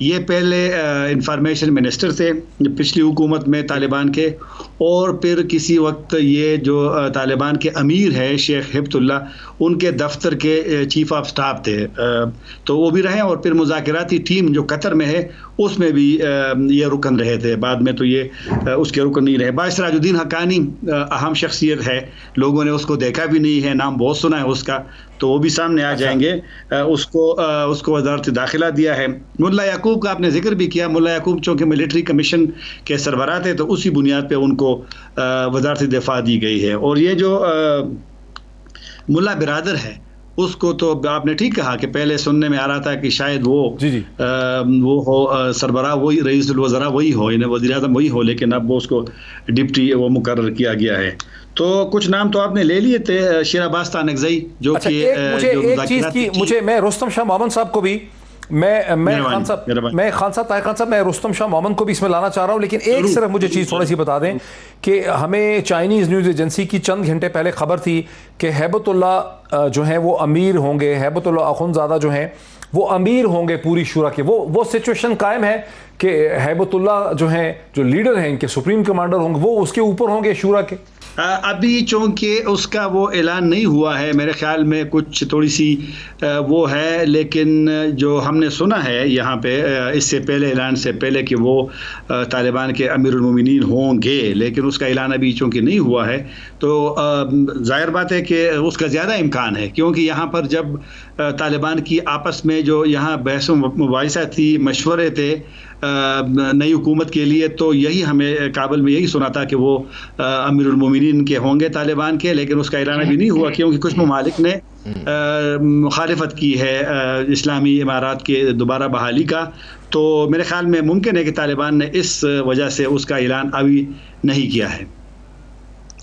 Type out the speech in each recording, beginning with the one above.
یہ پہلے information minister تھے پچھلی حکومت میں طالبان کے، اور پھر کسی وقت یہ جو طالبان کے امیر ہے شیخ ہبت اللہ، ان کے دفتر کے چیف آف سٹاف تھے، تو وہ بھی رہے، اور پھر مذاکراتی ٹیم جو قطر میں ہے اس میں بھی یہ رکن رہے تھے، بعد میں تو یہ اس کے رکن نہیں رہے۔ باعث سراج الدین حقانی اہم شخصیت ہے، لوگوں نے اس کو دیکھا بھی نہیں ہے، نام بہت سنا ہے اس کا، تو وہ بھی سامنے آ جائیں گے۔ اس کو وزارت داخلہ دیا ہے۔ ملا یعقوب کا آپ نے ذکر بھی کیا، ملا یعقوب چونکہ ملٹری کمیشن کے سربراہ تھے تو اسی بنیاد پہ ان کو وزارت دفاع دی گئی ہے۔ اور یہ جو ملا برادر ہے اس کو تو آپ نے ٹھیک کہا کہ پہلے سننے میں آ رہا تھا کہ شاید وہ ہو سربراہ، وہی رئیس الوزراء وہی ہو، یعنی وزیر اعظم وہی ہو، لیکن اب وہ اس کو ڈپٹی وہ مقرر کیا گیا ہے۔ تو کچھ نام تو آپ نے لے لیے تھے، شیر عباس تانکزئی جو کہ ایک چیز کی میں رستم شاہ مومن صاحب کو بھی میں خان صاحب طاہر خان صاحب میں رستم شاہ مومن کو بھی اس میں لانا چاہ رہا ہوں، لیکن ایک صرف مجھے چیز تھوڑی سی بتا دیں کہ ہمیں چائنیز نیوز ایجنسی کی چند گھنٹے پہلے خبر تھی کہ ہیبت اللہ جو ہیں وہ امیر ہوں گے، ہیبت اللہ اخندزادہ جو ہیں وہ امیر ہوں گے پوری شورا کے۔ وہ سچویشن قائم ہے کہ ہیبت اللہ جو ہیں جو لیڈر ہیں ان کے سپریم کمانڈر ہوں گے، وہ اس کے اوپر ہوں گے شورا کے؟ ابھی چونکہ اس کا وہ اعلان نہیں ہوا ہے، میرے خیال میں کچھ تھوڑی سی وہ ہے، لیکن جو ہم نے سنا ہے یہاں پہ اس سے پہلے اعلان سے پہلے کہ وہ طالبان کے امیر المومنین ہوں گے، لیکن اس کا اعلان ابھی چونکہ نہیں ہوا ہے تو ظاہر بات ہے کہ اس کا زیادہ امکان ہے، کیونکہ یہاں پر جب طالبان کی آپس میں جو یہاں بحث و مباحثہ تھی، مشورے تھے نئی حکومت کے لیے، تو یہی ہمیں کابل میں یہی سنا تھا کہ وہ امیر المومنین کے ہوں گے طالبان کے، لیکن اس کا اعلان ابھی نہیں ہوا کیونکہ کچھ ممالک نے مخالفت کی ہے اسلامی امارات کے دوبارہ بحالی کا، تو میرے خیال میں ممکن ہے کہ طالبان نے اس وجہ سے اس کا اعلان ابھی نہیں کیا ہے،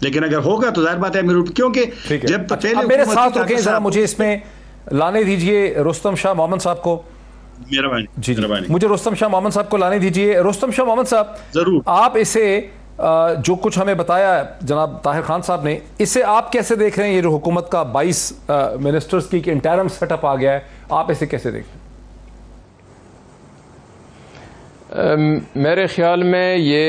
لیکن اگر ہوگا تو ظاہر بات ہے کیونکہ جب پہلے میرے ساتھ رکیں ذرا، مجھے اس میں لانے دیجئے رستم شاہ مومن صاحب کو۔ جی مجھے رستم شاہ مومن صاحب کو لانے دیجئے۔ رستم شاہ مومن صاحب، ضرور آپ اسے جو کچھ ہمیں بتایا جناب طاہر خان صاحب نے، اسے آپ کیسے دیکھ رہے ہیں؟ یہ جو حکومت کا 22 منسٹرز کی انٹرم سیٹ اپ آ گیا ہے، آپ اسے کیسے دیکھ رہے ہیں؟ میرے خیال میں یہ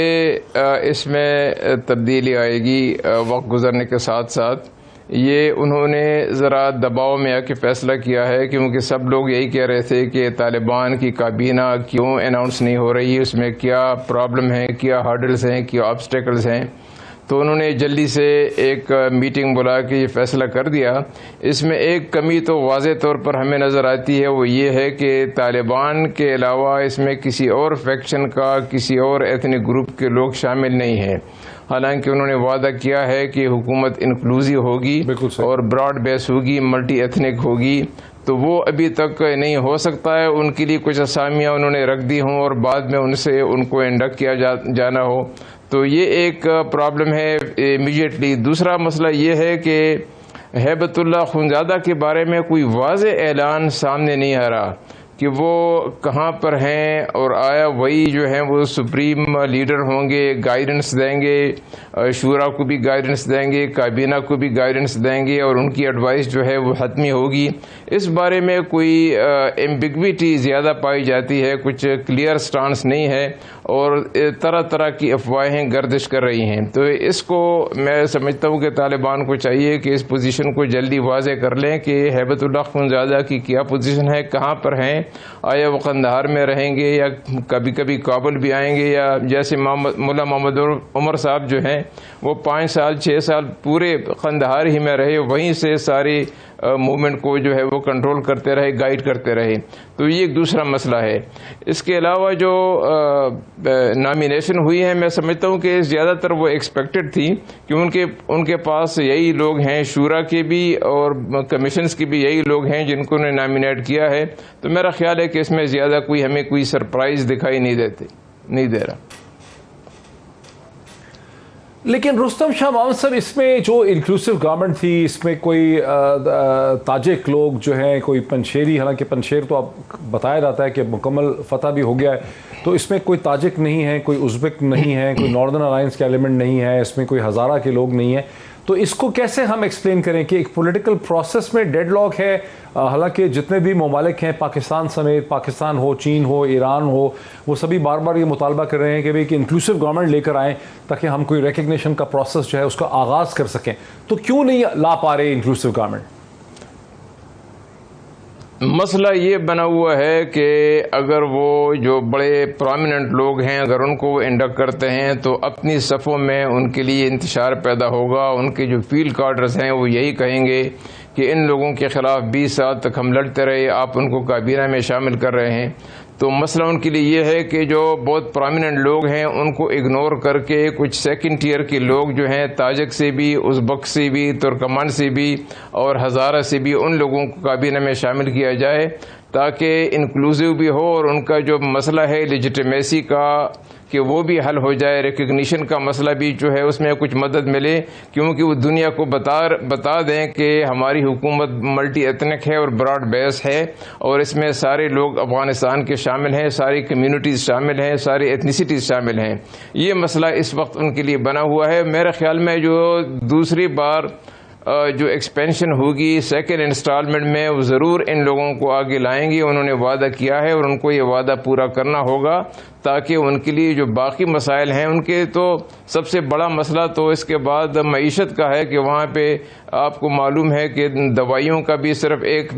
اس میں تبدیلی آئے گی وقت گزرنے کے ساتھ ساتھ۔ یہ انہوں نے ذرا دباؤ میں آ کے فیصلہ کیا ہے، کیونکہ سب لوگ یہی کہہ رہے تھے کہ طالبان کی کابینہ کیوں اناؤنس نہیں ہو رہی، اس میں کیا پرابلم ہے، کیا ہرڈلز ہیں، کیا آبسٹیکلز ہیں، تو انہوں نے جلدی سے ایک میٹنگ بلا کے یہ فیصلہ کر دیا۔ اس میں ایک کمی تو واضح طور پر ہمیں نظر آتی ہے، وہ یہ ہے کہ طالبان کے علاوہ اس میں کسی اور فیکشن کا، کسی اور ایتھنک گروپ کے لوگ شامل نہیں ہیں، حالانکہ انہوں نے وعدہ کیا ہے کہ حکومت انکلوزیو ہوگی اور براڈ بیس ہوگی، ملٹی ایتھنک ہوگی، تو وہ ابھی تک نہیں ہو سکتا ہے۔ ان کے لیے کچھ اسامیاں انہوں نے رکھ دی ہوں اور بعد میں ان کو انڈکٹ کیا جانا ہو، تو یہ ایک پرابلم ہے امیڈیٹلی۔ دوسرا مسئلہ یہ ہے کہ ہیبت اللہ اخندزادہ کے بارے میں کوئی واضح اعلان سامنے نہیں آ رہا کہ وہ کہاں پر ہیں، اور آیا وہی جو ہیں وہ سپریم لیڈر ہوں گے، گائیڈنس دیں گے، شورا کو بھی گائیڈنس دیں گے، کابینہ کو بھی گائیڈنس دیں گے، اور ان کی ایڈوائس جو ہے وہ حتمی ہوگی۔ اس بارے میں کوئی ایمبیگویٹی زیادہ پائی جاتی ہے، کچھ کلیئر سٹانس نہیں ہے، اور طرح طرح کی افواہیں گردش کر رہی ہیں۔ تو اس کو میں سمجھتا ہوں کہ طالبان کو چاہیے کہ اس پوزیشن کو جلدی واضح کر لیں کہ ہیبت اللہ اخندزادہ کی کیا پوزیشن ہے، کہاں پر ہیں، آیا وہ قندھار میں رہیں گے یا کبھی کبھی کابل بھی آئیں گے، یا جیسے ملا محمد عمر صاحب جو ہیں وہ 5 سال 6 سال پورے قندھار ہی میں رہے، وہیں سے ساری موومنٹ کو جو ہے وہ کنٹرول کرتے رہے، گائیڈ کرتے رہے، تو یہ ایک دوسرا مسئلہ ہے۔ اس کے علاوہ جو نامینیشن ہوئی ہے، میں سمجھتا ہوں کہ زیادہ تر وہ ایکسپیکٹڈ تھی، کہ ان کے پاس یہی لوگ ہیں، شورا کے بھی اور کمیشنز کے بھی یہی لوگ ہیں جن کو انہوں نے نامینیٹ کیا ہے، تو میرا خیال ہے کہ اس میں زیادہ ہمیں کوئی سرپرائز دکھائی نہیں دے رہا۔ لیکن رستم شاہ مومن صاحب، اس میں جو انکلوسیو گورنمنٹ تھی، اس میں کوئی تاجک لوگ جو ہیں، کوئی پنشیری، حالانکہ پنشیر تو اب بتایا جاتا ہے کہ مکمل فتح بھی ہو گیا ہے، تو اس میں کوئی تاجک نہیں ہے، کوئی ازبک نہیں ہے، کوئی ناردرن الائنس کے ایلیمنٹ نہیں ہے، اس میں کوئی ہزارہ کے لوگ نہیں ہیں، تو اس کو کیسے ہم ایکسپلین کریں کہ ایک پولیٹیکل پروسیس میں ڈیڈ لاک ہے؟ حالانکہ جتنے بھی ممالک ہیں پاکستان سمیت، پاکستان ہو، چین ہو، ایران ہو، وہ سبھی بار بار یہ مطالبہ کر رہے ہیں کہ ایک انکلوسیو گورنمنٹ لے کر آئیں تاکہ ہم کوئی ریکگنیشن کا پروسیس جو ہے اس کا آغاز کر سکیں. تو کیوں نہیں لا پا رہے انکلوسیو گورنمنٹ؟ مسئلہ یہ بنا ہوا ہے کہ اگر وہ جو بڑے پرومیننٹ لوگ ہیں اگر ان کو وہ انڈکٹ کرتے ہیں تو اپنی صفوں میں ان کے لیے انتشار پیدا ہوگا. ان کے جو فیلڈ کارڈرز ہیں وہ یہی کہیں گے کہ ان لوگوں کے خلاف 20 سال تک ہم لڑتے رہے، آپ ان کو کابینہ میں شامل کر رہے ہیں. تو مسئلہ ان کے لیے یہ ہے کہ جو بہت پرومیننٹ لوگ ہیں ان کو اگنور کر کے کچھ سیکنڈ ٹیئر کے لوگ جو ہیں تاجک سے بھی، ازبک سے بھی، ترکمان سے بھی اور ہزارہ سے بھی ان لوگوں کو کابینہ میں شامل کیا جائے تاکہ انکلوزیو بھی ہو اور ان کا جو مسئلہ ہے لیجیٹیمیسی کا کہ وہ بھی حل ہو جائے، ریکگنیشن کا مسئلہ بھی جو ہے اس میں کچھ مدد ملے، کیونکہ وہ دنیا کو بتا دیں کہ ہماری حکومت ملٹی ایتھنک ہے اور براڈ بیس ہے اور اس میں سارے لوگ افغانستان کے شامل ہیں، ساری کمیونٹیز شامل ہیں، ساری ایتھنیسٹیز شامل ہیں. یہ مسئلہ اس وقت ان کے لیے بنا ہوا ہے. میرے خیال میں جو دوسری بار جو ایکسپینشن ہوگی سیکنڈ انسٹالمنٹ میں وہ ضرور ان لوگوں کو آگے لائیں گے. انہوں نے وعدہ کیا ہے اور ان کو یہ وعدہ پورا کرنا ہوگا تاکہ ان کے لیے جو باقی مسائل ہیں ان کے تو سب سے بڑا مسئلہ تو اس کے بعد معیشت کا ہے کہ وہاں پہ آپ کو معلوم ہے کہ دوائیوں کا بھی صرف ایک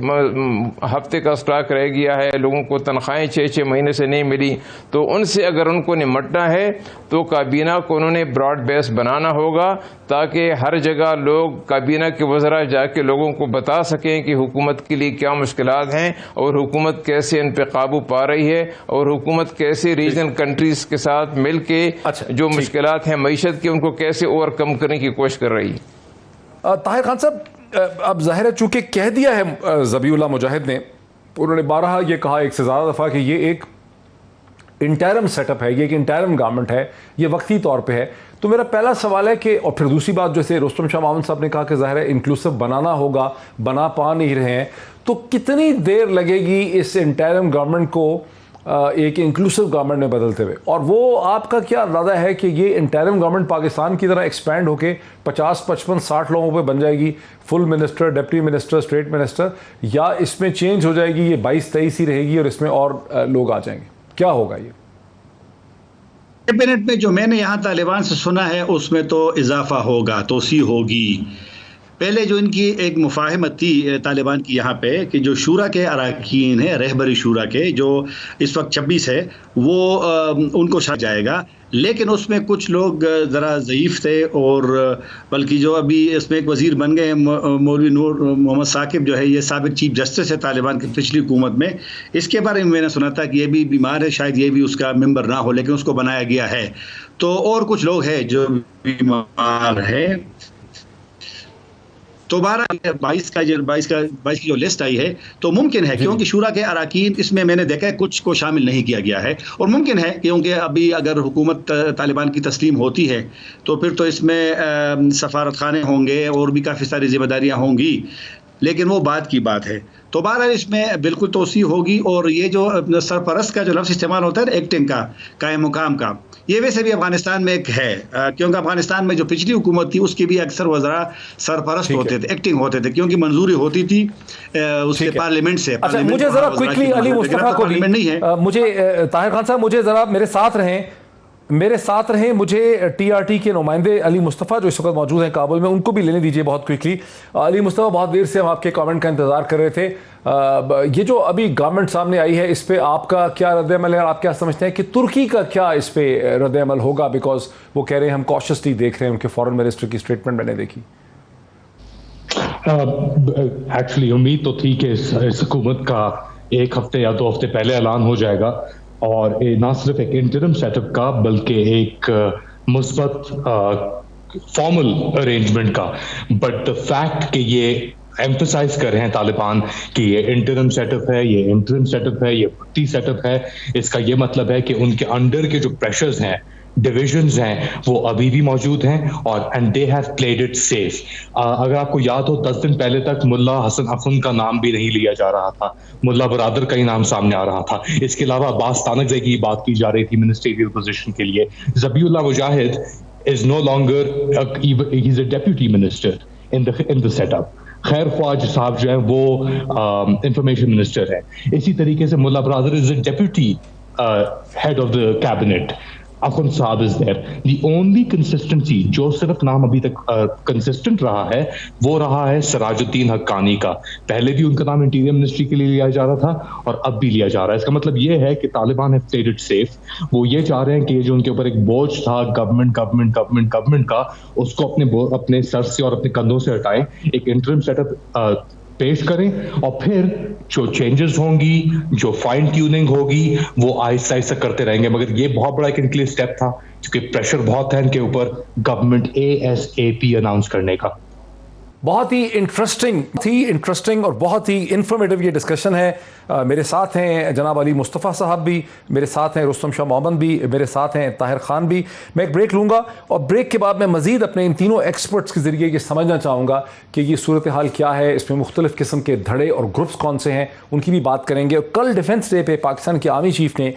ہفتے کا اسٹاک رہ گیا ہے، لوگوں کو تنخواہیں 6 مہینے سے نہیں ملی. تو ان سے اگر ان کو نمٹنا ہے تو کابینہ کو انہوں نے براڈ بیس بنانا ہوگا تاکہ ہر جگہ لوگ کابینہ کے وزراء جا کے لوگوں کو بتا سکیں کہ حکومت کے لیے کیا مشکلات ہیں اور حکومت کیسے ان پہ قابو پا رہی ہے اور حکومت کیسے ریجنل کنٹریز کے ساتھ مل کے جو مشکلات ہیں معیشت کی ان کو کیسے اوور کم کرنے کی کوشش کر رہی ہے. طاہر خان صاحب، اب ظاہر ہے چونکہ کہہ دیا ہے ذبیح اللہ مجاہد نے، انہوں نے بارہا یہ کہا ایک سے زیادہ دفعہ کہ یہ ایک انٹرم سیٹ اپ ہے، یہ ایک انٹرم گورنمنٹ ہے، یہ وقتی طور پہ ہے. تو میرا پہلا سوال ہے کہ، اور پھر دوسری بات جیسے رستم شاہ محمد صاحب نے کہا کہ ظاہر ہے انکلوسیو بنانا ہوگا، بنا پا نہیں رہے ہیں، تو کتنی دیر لگے گی اس انٹرم گورنمنٹ کو ایک انکلوسیو گورنمنٹ میں بدلتے ہوئے؟ اور وہ آپ کا کیا اندازہ ہے کہ یہ انٹرم گورنمنٹ پاکستان کی طرح ایکسپینڈ ہو کے 50 55 60 لوگوں پہ بن جائے گی، full minister, deputy minister, state minister, یا اس میں چینج ہو جائے گی، یہ 22 23 ہی رہے گی اور اس میں اور لوگ آ جائیں گے؟ کیا ہوگا یہ کیبنٹ میں؟ جو میں نے یہاں طالبان سے سنا ہے اس میں تو اضافہ ہوگا، توسیع ہوگی. پہلے جو ان کی ایک مفاہمت تھی طالبان کی یہاں پہ کہ جو شورا کے اراکین ہیں، رہبری شورا کے جو اس وقت 26 ہے، وہ ان کو شامل جائے گا. لیکن اس میں کچھ لوگ ذرا ضعیف تھے، اور بلکہ جو ابھی اس میں ایک وزیر بن گئے مولوی نور محمد ثاقب جو ہے، یہ سابق چیف جسٹس ہے طالبان کی پچھلی حکومت میں. اس کے بارے میں نے سنا تھا کہ یہ بھی بیمار ہے، شاید یہ بھی اس کا ممبر نہ ہو، لیکن اس کو بنایا گیا ہے. تو اور کچھ لوگ ہیں جو بیمار ہیں. تو 22 کی جو لسٹ آئی ہے تو ممکن ہے، کیونکہ شورا کے اراکین اس میں نے دیکھا ہے کچھ کو شامل نہیں کیا گیا ہے، اور ممکن ہے کیونکہ ابھی اگر حکومت طالبان کی تسلیم ہوتی ہے تو پھر تو اس میں سفارت خانے ہوں گے اور بھی کافی ساری ذمہ داریاں ہوں گی، لیکن وہ بعد کی بات ہے. تو بہرحال اس میں بالکل توسیع ہوگی. اور یہ جو سرپرست کا جو لفظ استعمال ہوتا ہے ایکٹنگ کا، قائم مقام کا، یہ ویسے بھی افغانستان میں ایک ہے، کیونکہ افغانستان میں جو پچھلی حکومت تھی اس کی بھی اکثر وزراء سرپرست ہوتے تھے، ایکٹنگ ہوتے تھے، کیونکہ منظوری ہوتی تھی اس کے پارلیمنٹ سے. مجھے ذرا کوئکلی علی مصطفیٰ کو مجھے طاہر خان صاحب مجھے ذرا میرے ساتھ رہیں، مجھے ٹی آر ٹی کے نمائندے علی مصطفیٰ جو اس وقت موجود ہیں کابل میں، ان کو بھی لینے دیجیے بہت کوئکلی. علی مصطفیٰ، بہت دیر سے ہم آپ کے کامنٹ کا انتظار کر رہے تھے. یہ جو ابھی گورنمنٹ سامنے آئی ہے اس پہ آپ کا کیا رد عمل ہے؟ آپ کیا سمجھتے ہیں کہ ترکی کا کیا اس پہ رد عمل ہوگا؟ بیکاز وہ کہہ رہے ہیں ہم کاشسلی دیکھ رہے ہیں، ان کے فارن منسٹر کی اسٹیٹمنٹ میں نے دیکھی. ایکچولی امید تو تھی کہ اس حکومت کا 1 ہفتے یا 2 ہفتے پہلے اعلان ہو جائے گا، اور نہ صرف ایک انٹرم سیٹ اپ کا بلکہ ایک مثبت فارمل ارینجمنٹ کا. بٹ دا فیکٹ کہ یہ ایمفسائز کر رہے ہیں طالبان کہ یہ انٹرم سیٹ اپ ہے، یہ انٹرم سیٹ اپ ہے، یہ وقتی سیٹ اپ ہے، اس کا یہ مطلب ہے کہ ان کے انڈر کے جو پریشرز ہیں، ڈویژنز ہیں، وہ ابھی بھی موجود ہیں، اور and they have played it safe. اگر آپ کو یاد ہو 10 دن پہلے تک ملا حسن افن کا نام بھی نہیں لیا جا رہا تھا، ملا برادر کا ہی نام سامنے آ رہا تھا. اس کے علاوہ عباس تانکزئی کی بات کی جا رہی تھی منسٹریل پوزیشن کے لیے. ذبیح اللہ مجاہد is no longer he's a deputy minister in the setup. خیر خواج صاحب جو ہیں وہ انفارمیشن منسٹر ہے. اسی طریقے سے ملا Baradar is a deputy head of the cabinet. Akhund صاحب is there. The only consistency جو صرف نام ابھی تک کنسسٹنٹ رہا ہے وہ رہا ہے سراج الدین حقانی کا. پہلے بھی ان کا نام انٹیریئر منسٹری کے لیے لیا جا رہا تھا اور اب بھی لیا جا رہا ہے. اس کا مطلب یہ ہے کہ Taliban have played it safe. وہ یہ چاہ رہے ہیں کہ جو ان کے اوپر ایک بوجھ تھا گورنمنٹ کا, اس کو اپنے سر سے اور اپنے کندھوں سے ہٹائیں, ایک انٹرم سیٹ اپ پیش کریں, اور پھر جو چینجز ہوں گی, جو فائن ٹیوننگ ہوگی, وہ آہستہ آہستہ کرتے رہیں گے. مگر یہ بہت بڑا ایک ان کے لیے اسٹیپ تھا کیونکہ پریشر بہت ہے ان کے اوپر گورنمنٹ ASAP اناؤنس کرنے کا. بہت ہی انٹرسٹنگ اور بہت ہی انفارمیٹیو یہ ڈسکشن ہے. میرے ساتھ ہیں جناب علی مصطفیٰ صاحب بھی, میرے ساتھ ہیں رستم شاہ محمد بھی, میرے ساتھ ہیں طاہر خان بھی. میں ایک بریک لوں گا اور بریک کے بعد میں مزید اپنے ان تینوں ایکسپرٹس کے ذریعے یہ سمجھنا چاہوں گا کہ یہ صورتحال کیا ہے, اس میں مختلف قسم کے دھڑے اور گروپس کون سے ہیں, ان کی بھی بات کریں گے. اور کل ڈیفنس ڈے پہ پاکستان کے آرمی چیف نے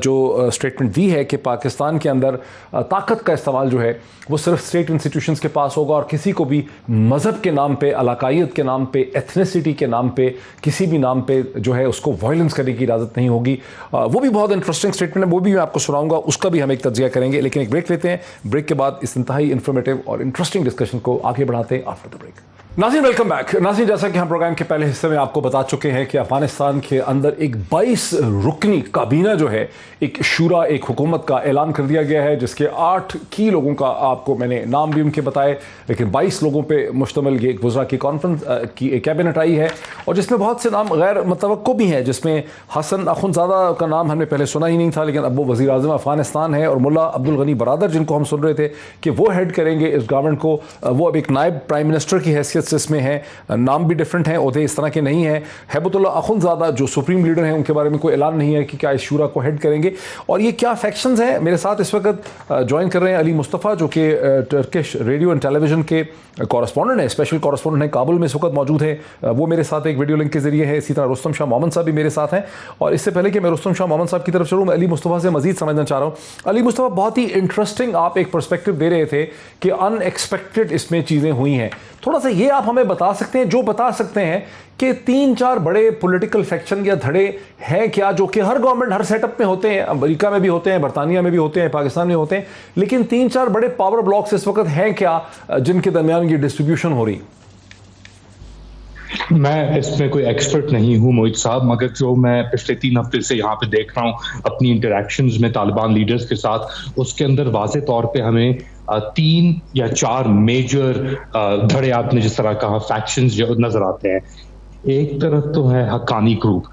جو اسٹیٹمنٹ دی ہے کہ پاکستان کے اندر طاقت کا استعمال جو ہے وہ صرف اسٹیٹ انسٹیٹیوشنس کے پاس ہوگا اور کسی کو بھی مذہب کے نام پہ, علاقائیت کے نام پہ, ایتھنیسٹی کے نام پہ, کسی بھی نام پہ جو ہے اس کو وائلنس کرنے کی اجازت نہیں ہوگی. وہ بھی بہت انٹرسٹنگ اسٹیٹمنٹ ہے, وہ بھی میں آپ کو سناؤں گا, اس کا بھی ہم ایک تجزیہ کریں گے. لیکن ایک بریک لیتے ہیں, بریک کے بعد اس انتہائی انفارمیٹیو اور انٹرسٹنگ ڈسکشن کو آگے بڑھاتے ہیں آفٹر دا بریک. ناظرین ویلکم بیک. ناظرین جیسا کہ ہم پروگرام کے پہلے حصے میں آپ کو بتا چکے ہیں کہ افغانستان کے اندر ایک 22 رکنی کابینہ جو ہے, ایک شورا, ایک حکومت کا اعلان کر دیا گیا ہے جس کے 8 کی لوگوں کا آپ کو میں نے نام بھی ان کے بتائے, لیکن 22 لوگوں پہ مشتمل یہ وزراء کی کانفرنس کی کیبنٹ آئی ہے اور جس میں بہت سے نام غیر متوقع بھی ہیں, جس میں حسن اخنزادہ کا نام ہم نے پہلے سنا ہی نہیں تھا لیکن اب وہ وزیر اعظم افغانستان ہے, اور ملا عبدالغنی برادر جن کو ہم سن رہے تھے کہ وہ ہیڈ کریں گے اس گورنمنٹ کو, وہ اب ایک نائب پرائم منسٹر کی حیثیت سے اس میں ہیں. نام بھی ڈیفرنٹ ہیں, عہدے اس طرح کے نہیں ہیں. ہیبت اللہ اخنزادہ جو سپریم لیڈر ہیں ان کے بارے میں کوئی اعلان نہیں ہے کہ کیا اس شورا کو ہیڈ کریں گے. اور یہ کیا فیکشنز ہیں. میرے ساتھ اس وقت جوائن کر رہے ہیں علی مصطفیٰ جو کہ Turkish radio and television کے کورسپونڈنٹ ہیں, اسپیشل کورسپونڈنٹ ہیں, کابل میں اس وقت موجود ہیں, وہ میرے ساتھ ایک ویڈیو لنک کے ذریعے ہے. اسی طرح رستم شاہ محمد صاحب بھی میرے ساتھ ہیں. اور اس سے پہلے کہ میں رستم شاہ محمد صاحب کی طرف چلوں, میں علی مصطفیٰ سے مزید سمجھنا چاہ رہا ہوں. علی مصطفیٰ, بہت ہی انٹرسٹنگ آپ ایک پرسپیکٹو دے رہے تھے کہ ان ایکسپیکٹڈ اس میں چیزیں ہوئی ہیں. تھوڑا سا یہ آپ ہمیں بتا سکتے ہیں, جو بتا سکتے ہیں کہ 3-4 بڑے پولیٹیکل فیکشن یا دھڑے ہیں کیا جو کہ ہر گورنمنٹ ہر سیٹ اپ میں ہوتے ہیں, امریکہ میں بھی ہوتے ہیں, برطانیہ میں بھی ہوتے ہیں, پاکستان میں ہوتے ہیں, لیکن 3-4 بڑے پاور بلاکس اس وقت ہیں کیا جن کے درمیان یہ ڈسٹریبیوشن ہو رہی؟ میں اس میں کوئی ایکسپرٹ نہیں ہوں موہت صاحب, مگر جو میں پچھلے 3 ہفتے سے یہاں پہ دیکھ رہا ہوں اپنی انٹریکشنز میں طالبان لیڈرز کے ساتھ, اس کے اندر واضح طور پہ ہمیں 3 یا 4 میجر دھڑے آپ نے جس طرح کہا فیکشنز جو نظر آتے ہیں. ایک طرف تو ہے Haqqani group.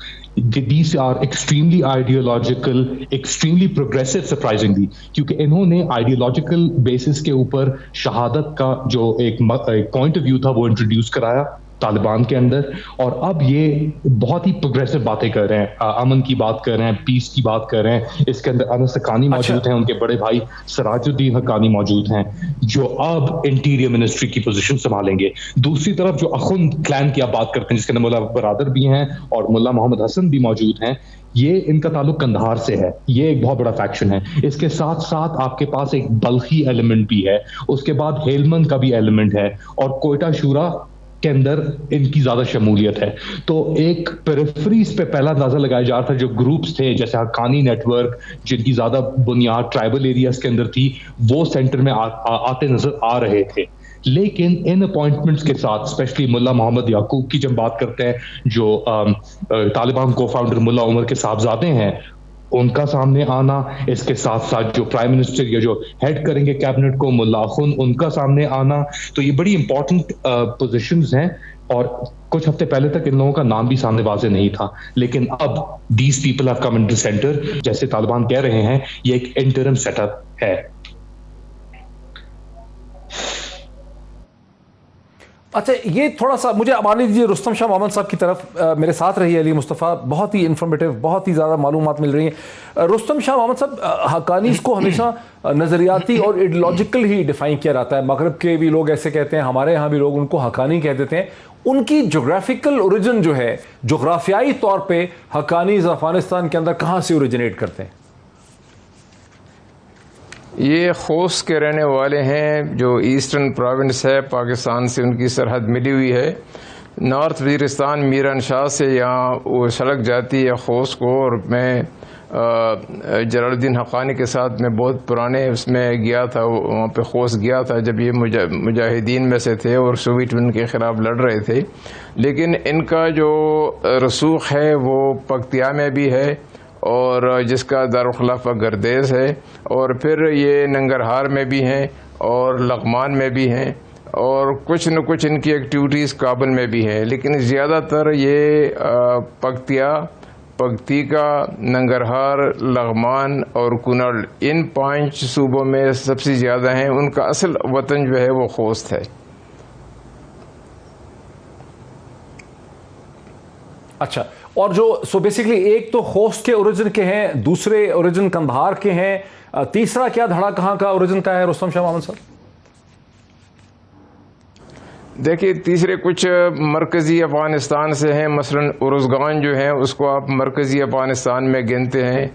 These are extremely ideological, extremely progressive surprisingly, کیونکہ انہوں نے ideological basis کے اوپر شہادت کا جو ایک پوائنٹ آف ویو تھا وہ انٹروڈیوس کرایا طالبان کے اندر, اور اب یہ بہت ہی پروگریسو باتیں کر رہے ہیں, امن کی بات کر رہے ہیں, پیس کی بات کر رہے ہیں. اس کے اندر انس حقانی موجود ہیں, ان کے بڑے بھائی سراج الدین حقانی موجود ہیں جو اب انٹیریئر منسٹری کی پوزیشن سنبھالیں گے. دوسری طرف جو اخن کلان کی آپ بات کرتے ہیں جس کے اندر ملا برادر بھی ہیں اور ملا محمد حسن بھی موجود ہیں, یہ ان کا تعلق قندھار سے ہے. یہ ایک بہت بڑا فیکشن ہے. اس کے ساتھ ساتھ آپ کے پاس ایک بلخی ایلیمنٹ بھی ہے, اس کے بعد ہیلمند کا بھی ایلیمنٹ ہے, اور کوئٹہ شورا کے اندر ان کی زیادہ شمولیت ہے. تو ایک پیریفریز پہ پہلا اندازہ لگایا جا رہا تھا جو گروپس تھے جیسے حقانی نیٹ ورک جن کی زیادہ بنیاد ٹرائبل ایریاز کے اندر تھی, وہ سینٹر میں آتے نظر آ رہے تھے. لیکن ان اپوائنٹمنٹس کے ساتھ اسپیشلی ملا محمد یعقوب کی جب بات کرتے ہیں جو طالبان کو فاؤنڈر ملا عمر کے صاحبزادے ہیں, ان کا سامنے آنا, اس کے ساتھ ساتھ جو پرائم منسٹر یا جو ہیڈ کریں گے کیبنٹ کو ملا خن, ان کا سامنے آنا, تو یہ بڑی امپورٹنٹ پوزیشنز ہیں. اور کچھ ہفتے پہلے تک ان لوگوں کا نام بھی سامنے واضح نہیں تھا, لیکن اب these people have come into centre, جیسے طالبان کہہ رہے ہیں یہ ایک انٹرم سیٹ اپ ہے. اچھا, یہ تھوڑا سا مجھے آنے دیجیے رستم شاہ محمد صاحب کی طرف میرے ساتھ رہی ہے. علی مصطفیٰ, بہت ہی انفارمیٹیو, بہت ہی زیادہ معلومات مل رہی ہیں. رستم شاہ محمد صاحب, حقانیز کو ہمیشہ نظریاتی اور ایڈیولوجیکل ہی ڈیفائن کیا جاتا ہے. مغرب کے بھی لوگ ایسے کہتے ہیں, ہمارے یہاں بھی لوگ ان کو حقانی کہہ دیتے ہیں. ان کی جغرافیکل اوریجن جو ہے, جغرافیائی طور پہ حقانیز افغانستان کے اندر کہاں سے اوریجنیٹ کرتے ہیں؟ یہ خوست کے رہنے والے ہیں، جو ایسٹرن پروونس ہے پاکستان سے، ان کی سرحد ملی ہوئی ہے۔ نارتھ وزیرستان میران شاہ سے یہاں وہ سڑک جاتی ہے خوست کو، اور میں جلال الدین حقانی کے ساتھ میں بہت پرانے اس میں گیا تھا، وہاں پہ خوست گیا تھا جب یہ مجاہدین میں سے تھے اور سوویت یونین کے خلاف لڑ رہے تھے۔ لیکن ان کا جو رسوخ ہے وہ پکتیا میں بھی ہے، اور جس کا دارالخلافہ گردیز ہے، اور پھر یہ ننگرہار میں بھی ہیں اور لغمان میں بھی ہیں، اور کچھ نہ کچھ ان کی ایکٹیویٹیز کابل میں بھی ہیں، لیکن زیادہ تر یہ پکتیکا، ننگرہار، لغمان اور کنڑ، ان 5 صوبوں میں سب سے زیادہ ہیں۔ ان کا اصل وطن جو ہے وہ خوست ہے۔ اچھا، اور جو سو بیسیکلی ایک تو خوست کے اوریجن کے ہیں، دوسرے اوریجن کندھار کے ہیں، تیسرا کیا دھڑا کہاں کا اوریجن کا ہے رستم شاہ محمد صاحب؟ دیکھیے، تیسرے کچھ مرکزی افغانستان سے ہیں، مثلا ارزگان جو ہیں اس کو آپ مرکزی افغانستان میں گنتے ہیں،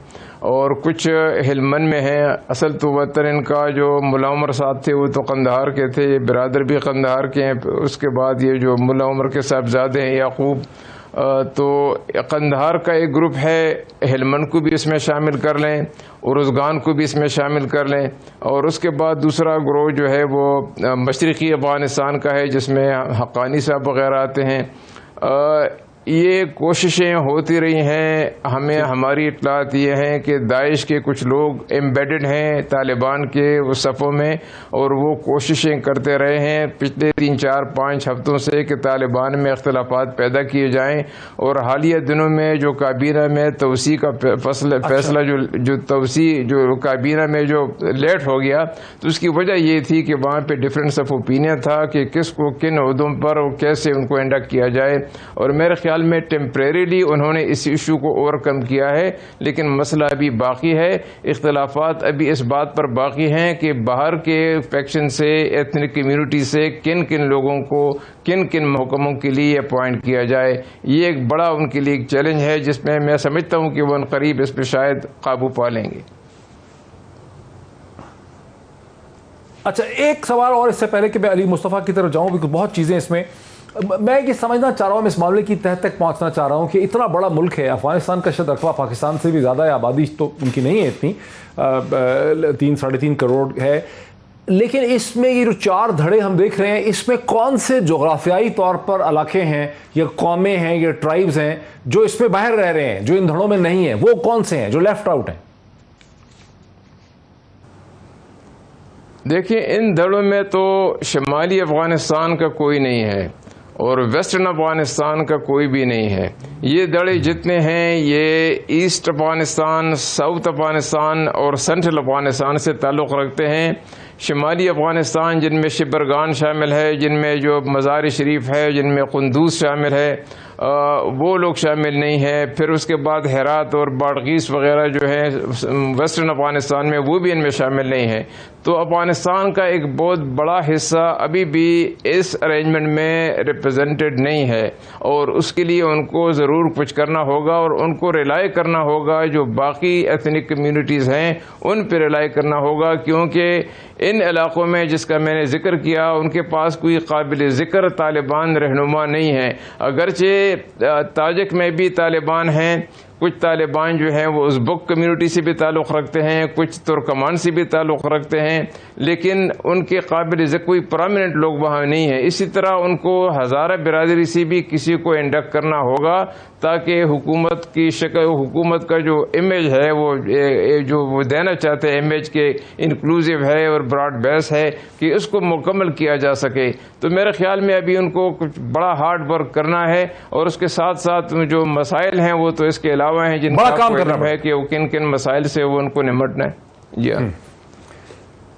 اور کچھ ہلمند میں ہیں۔ اصل تو وطن ان کا جو ملا عمر صاحب تھے وہ تو قندھار کے تھے، یہ برادر بھی قندھار کے ہیں۔ اس کے بعد یہ جو ملا عمر کے صاحبزادے ہیں یعقوب، تو قندھار کا ایک گروپ ہے، ہلمند کو بھی اس میں شامل کر لیں، ارزگان کو بھی اس میں شامل کر لیں، اور اس کے بعد دوسرا گروہ جو ہے وہ مشرقی افغانستان کا ہے جس میں حقانی صاحب وغیرہ آتے ہیں۔ یہ کوششیں ہوتی رہی ہیں، ہماری اطلاعات یہ ہیں کہ داعش کے کچھ لوگ ایمبیڈڈ ہیں طالبان کے اس صفوں میں، اور وہ کوششیں کرتے رہے ہیں پچھلے 3، 4، 5 ہفتوں سے کہ طالبان میں اختلافات پیدا کیے جائیں، اور حالیہ دنوں میں جو کابینہ میں توسیع کا فیصلہ جو توسیع جو کابینہ میں جو لیٹ ہو گیا، تو اس کی وجہ یہ تھی کہ وہاں پہ ڈفرینس آف اوپینین تھا کہ کس کو کن عہدوں پر اور کیسے ان کو انڈکٹ کیا جائے، اور میرے خیال میں ٹیمپریریلی انہوں نے اس ایشو کو اوور کم کیا ہے، لیکن مسئلہ ابھی باقی ہے۔ اختلافات ابھی اس بات پر باقی ہیں کہ باہر کے فیکشن سے، ایتھنک کمیونٹی سے کن کن لوگوں کو کن کن محکموں کے لیے اپوائنٹ کیا جائے۔ یہ ایک بڑا ان کے لیے ایک چیلنج ہے جس میں میں سمجھتا ہوں کہ وہ عنقریب اس پہ شاید قابو پا لیں گے۔ اچھا، ایک سوال اور اس سے پہلے کہ میں علی مصطفیٰ کی طرف جاؤں، کیونکہ بہت چیزیں اس میں میں یہ سمجھنا چاہ رہا ہوں، میں اس معاملے کی تہ تک پہنچنا چاہ رہا ہوں کہ اتنا بڑا ملک ہے افغانستان کا، شاید رقبہ پاکستان سے بھی زیادہ ہے، آبادی تو ان کی نہیں ہے اتنی، 3 ساڑھے 3 کروڑ ہے، لیکن اس میں یہ جو 4 دھڑے ہم دیکھ رہے ہیں، اس میں کون سے جغرافیائی طور پر علاقے ہیں یا قومیں ہیں یا ٹرائبز ہیں جو اس میں باہر رہ رہے ہیں، جو ان دھڑوں میں نہیں ہیں؟ وہ کون سے ہیں جو لیفٹ آؤٹ ہیں؟ دیکھیں، ان دھڑوں میں تو شمالی افغانستان کا کوئی نہیں ہے اور ویسٹرن افغانستان کا کوئی بھی نہیں ہے۔ یہ دھڑے جتنے ہیں یہ ایسٹ افغانستان، ساؤتھ افغانستان اور سینٹرل افغانستان سے تعلق رکھتے ہیں۔ شمالی افغانستان جن میں شبرغان شامل ہے، جن میں جو مزار شریف ہے، جن میں قندوز شامل ہے، وہ لوگ شامل نہیں ہیں۔ پھر اس کے بعد ہرات اور بادغیس وغیرہ جو ہیں ویسٹرن افغانستان میں، وہ بھی ان میں شامل نہیں ہیں۔ تو افغانستان کا ایک بہت بڑا حصہ ابھی بھی اس ارینجمنٹ میں ریپرزینٹڈ نہیں ہے، اور اس کے لیے ان کو ضرور کچھ کرنا ہوگا، اور ان کو ریلائی کرنا ہوگا جو باقی ایتھنک کمیونٹیز ہیں ان پہ ریلائی کرنا ہوگا، کیونکہ ان علاقوں میں جس کا میں نے ذکر کیا ان کے پاس کوئی قابل ذکر طالبان رہنما نہیں ہے۔ اگرچہ تاجک میں بھی طالبان ہیں، کچھ طالبان جو ہیں وہ ازبک کمیونٹی سے بھی تعلق رکھتے ہیں، کچھ ترکمان سے بھی تعلق رکھتے ہیں، لیکن ان کے قابل ذکر کوئی پرامننٹ لوگ وہاں نہیں ہیں۔ اسی طرح ان کو ہزارہ برادری سے بھی کسی کو انڈکٹ کرنا ہوگا تاکہ حکومت کی شکل، حکومت کا جو امیج ہے وہ جو وہ دینا چاہتے ہیں امیج کے انکلوزیو ہے اور براڈ بیس ہے، کہ اس کو مکمل کیا جا سکے۔ تو میرے خیال میں ابھی ان کو کچھ بڑا ہارڈ ورک کرنا ہے، اور اس کے ساتھ ساتھ جو مسائل ہیں وہ تو اس کے علاوہ ہیں جن کا کام کرنا ہے کہ وہ کن کن مسائل سے وہ ان کو نمٹنا ہے۔ جی